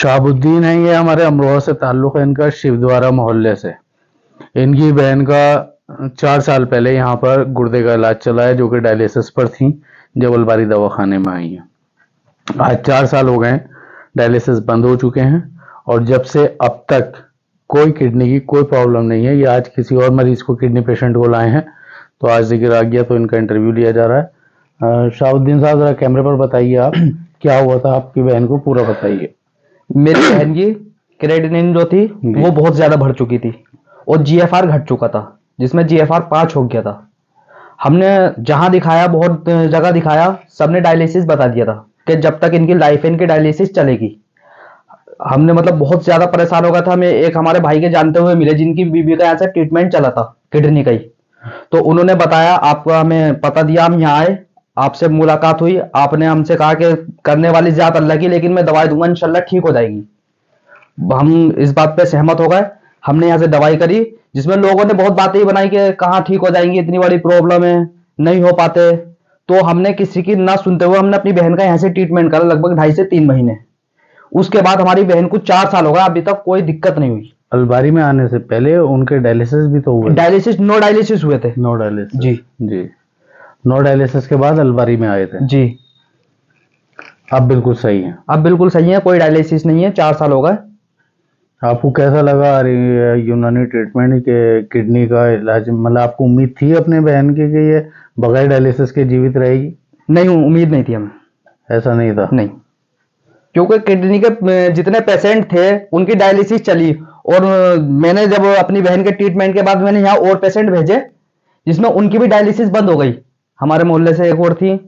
शाहबुद्दीन है, ये हमारे अमरोहा से ताल्लुक़ है इनका, शिवद्वारा मोहल्ले से। इनकी बहन का 4 साल पहले यहाँ पर गुर्दे का इलाज चला है, जो कि डायलिसिस पर थी, जबलबारी दवाखाने में आई हैं। आज 4 साल हो गए, डायलिसिस बंद हो चुके हैं और जब से अब तक कोई किडनी की कोई प्रॉब्लम नहीं है। ये आज किसी और मरीज को, किडनी पेशेंट को लाए हैं, तो आज जिक्र आ गया तो इनका इंटरव्यू लिया जा रहा है। शाहबुद्दीन साहब, जरा कैमरे पर बताइए आप क्या हुआ था आपकी बहन को, पूरा बताइए। मेरी बहन की क्रेडिनिन जो थी वो बहुत ज्यादा बढ़ चुकी थी और जीएफआर घट चुका था, जिसमें जीएफआर 5 हो गया था। हमने जहां दिखाया, बहुत जगह दिखाया, सबने डायलिसिस बता दिया था कि जब तक इनकी लाइफ है इनकी डायलिसिस चलेगी। हमने मतलब बहुत ज्यादा परेशान हो गया था। हमें एक हमारे भाई के जानते हुए मिले जिनकी बीबी का यहाँ से ट्रीटमेंट चला था किडनी का ही, तो उन्होंने बताया, आपका हमें पता दिया, हम यहाँ आए, आपसे मुलाकात हुई, आपने हमसे कहा कि करने वाली जात अल्लाह की, लेकिन मैं दवाई दूंगा, इंशाल्लाह ठीक हो जाएगी। हम इस बात पे सहमत हो गए। हमने यहाँ से दवाई करी, जिसमें लोगों ने बहुत बातें ही बनाई कि कहाँ ठीक हो जाएंगी, इतनी बड़ी प्रॉब्लम है, नहीं हो पाते। तो हमने किसी की ना सुनते हुए हमने अपनी बहन का यहाँ से ट्रीटमेंट करा, लगभग 2.5 से 3 महीने। उसके बाद हमारी बहन को 4 साल हो गए, अभी तक कोई दिक्कत नहीं हुई। अलबारी में आने से पहले उनके डायलिसिस भी तो हुए? डायलिसिस, नो डायलिसिस हुए थे। नो डायलिसिस जी जी। नो डायलिसिस के बाद अलबारी में आए थे जी। अब बिल्कुल सही है? अब बिल्कुल सही है, कोई डायलिसिस नहीं है, 4 साल हो गए। आपको कैसा लगा यूनानी ट्रीटमेंट के किडनी का इलाज? मतलब आपको उम्मीद थी अपने बहन की कि ये बगैर डायलिसिस के जीवित रहेगी? नहीं, उम्मीद नहीं थी हमें। ऐसा नहीं था? नहीं, क्योंकि किडनी के जितने पेशेंट थे उनकी डायलिसिस चली, और मैंने जब अपनी बहन के ट्रीटमेंट के बाद मैंने यहाँ और पेशेंट भेजे, जिसमें उनकी भी डायलिसिस बंद हो गई। हमारे मोहल्ले से एक और थी,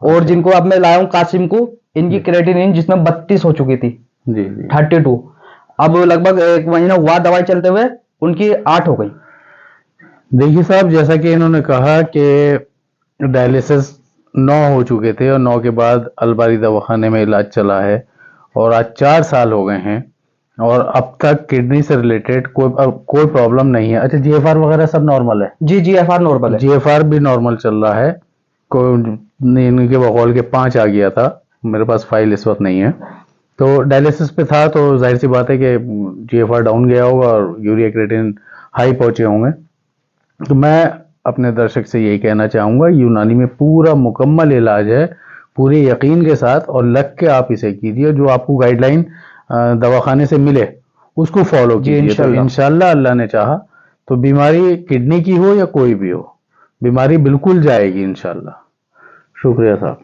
और जिनको अब मैं लाया हूँ कासिम को, इनकी क्रेटिनिन जिसमें 32 हो चुकी थी जी जी। 32। अब लगभग 1 महीना हुआ दवाई चलते हुए, उनकी 8 हो गई। देखिए साहब, जैसा कि इन्होंने कहा कि डायलिसिस 9 हो चुके थे और 9 के बाद अलबारी दवाखाने में इलाज चला है, और आज 4 साल हो गए हैं और अब तक किडनी से रिलेटेड कोई प्रॉब्लम नहीं है। अच्छा, जीएफआर वगैरह सब नॉर्मल है? जी, जीएफआर नॉर्मल है। जीएफआर भी नॉर्मल चल रहा है, कोई इनके बकौल के 5 आ गया था, मेरे पास फाइल इस वक्त नहीं है। तो डायलिसिस पे था तो जाहिर सी बात है कि जीएफआर डाउन गया होगा और यूरिया क्रिएटिनिन हाई पहुंचे होंगे। तो मैं अपने दर्शक से यही कहना चाहूँगा, यूनानी में पूरा मुकम्मल इलाज है, पूरे यकीन के साथ, और लग के आप इसे कीजिए। जो आपको गाइडलाइन दवाखाने से मिले उसको फॉलो कीजिए, तो इंशाल्लाह अल्लाह ने चाहा तो बीमारी किडनी की हो या कोई भी हो, बीमारी बिल्कुल जाएगी इंशाल्लाह। शुक्रिया साहब।